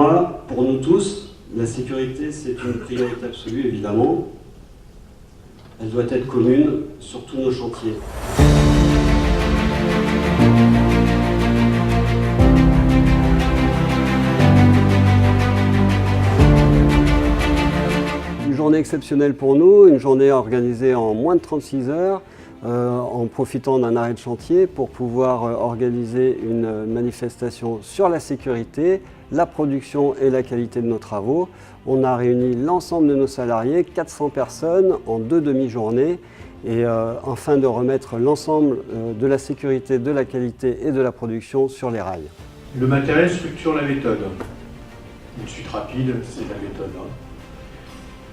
moi, pour nous tous, la sécurité, c'est une priorité absolue, évidemment. Elle doit être commune sur tous nos chantiers. Une journée exceptionnelle pour nous, une journée organisée en moins de 36 heures, en profitant d'un arrêt de chantier pour pouvoir organiser une manifestation sur la sécurité, la production et la qualité de nos travaux. On a réuni l'ensemble de nos salariés, 400 personnes en 2 demi-journées, et afin de remettre l'ensemble de la sécurité, de la qualité et de la production sur les rails. Le matériel structure la méthode. Une suite rapide, c'est la méthode.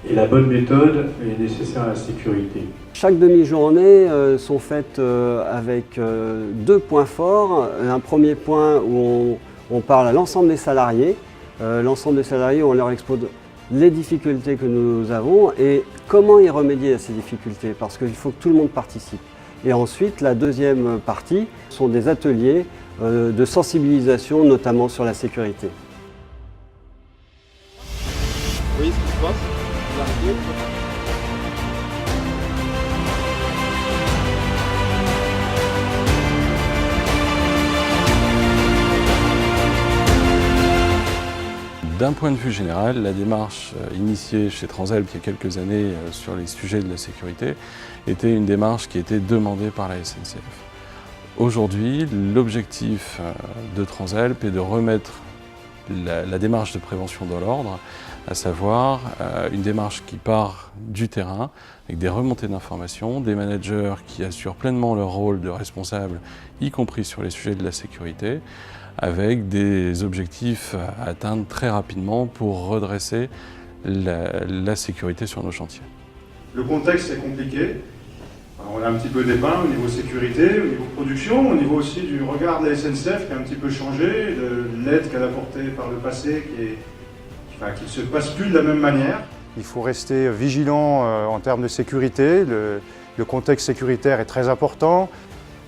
Et la bonne méthode est nécessaire à la sécurité. Chaque demi-journée sont faites avec 2 points forts. Un premier point où on parle à l'ensemble des salariés. L'ensemble des salariés, on leur expose les difficultés que nous avons et comment y remédier à ces difficultés, parce qu'il faut que tout le monde participe. Et ensuite, la deuxième partie sont des ateliers de sensibilisation, notamment sur la sécurité. Oui, ce qui se passe, D'un point de vue général, la démarche initiée chez Transalp il y a quelques années sur les sujets de la sécurité était une démarche qui était demandée par la SNCF. Aujourd'hui, l'objectif de Transalp est de remettre la démarche de prévention dans l'ordre, à savoir une démarche qui part du terrain, avec des remontées d'informations, des managers qui assurent pleinement leur rôle de responsable, y compris sur les sujets de la sécurité, avec des objectifs à atteindre très rapidement pour redresser la sécurité sur nos chantiers. Le contexte est compliqué. Alors, on a un petit peu dépeint au niveau sécurité, au niveau production, au niveau aussi du regard de la SNCF qui a un petit peu changé, de l'aide qu'elle a apportée par le passé qui ne se passe plus de la même manière. Il faut rester vigilant en termes de sécurité. Le contexte sécuritaire est très important.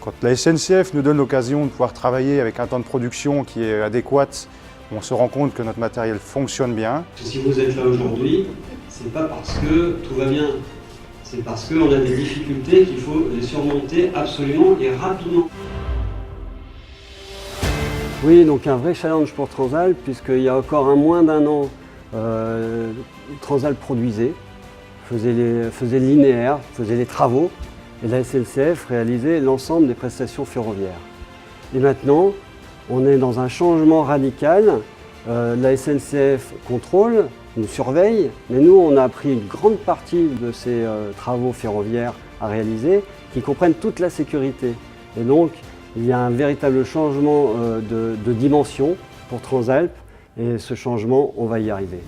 Quand la SNCF nous donne l'occasion de pouvoir travailler avec un temps de production qui est adéquat, on se rend compte que notre matériel fonctionne bien. Si vous êtes là aujourd'hui, ce n'est pas parce que tout va bien, c'est parce qu'on a des difficultés qu'il faut les surmonter absolument et rapidement. Oui, donc un vrai challenge pour Transalp, puisqu'il y a encore moins d'un an, Transalp produisait, faisait le linéaire, faisait les travaux, et la SNCF réalisait l'ensemble des prestations ferroviaires. Et maintenant, on est dans un changement radical. La SNCF contrôle, nous surveille, mais nous, on a pris une grande partie de ces travaux ferroviaires à réaliser qui comprennent toute la sécurité. Et donc, il y a un véritable changement de dimension pour Transalp, et ce changement, on va y arriver.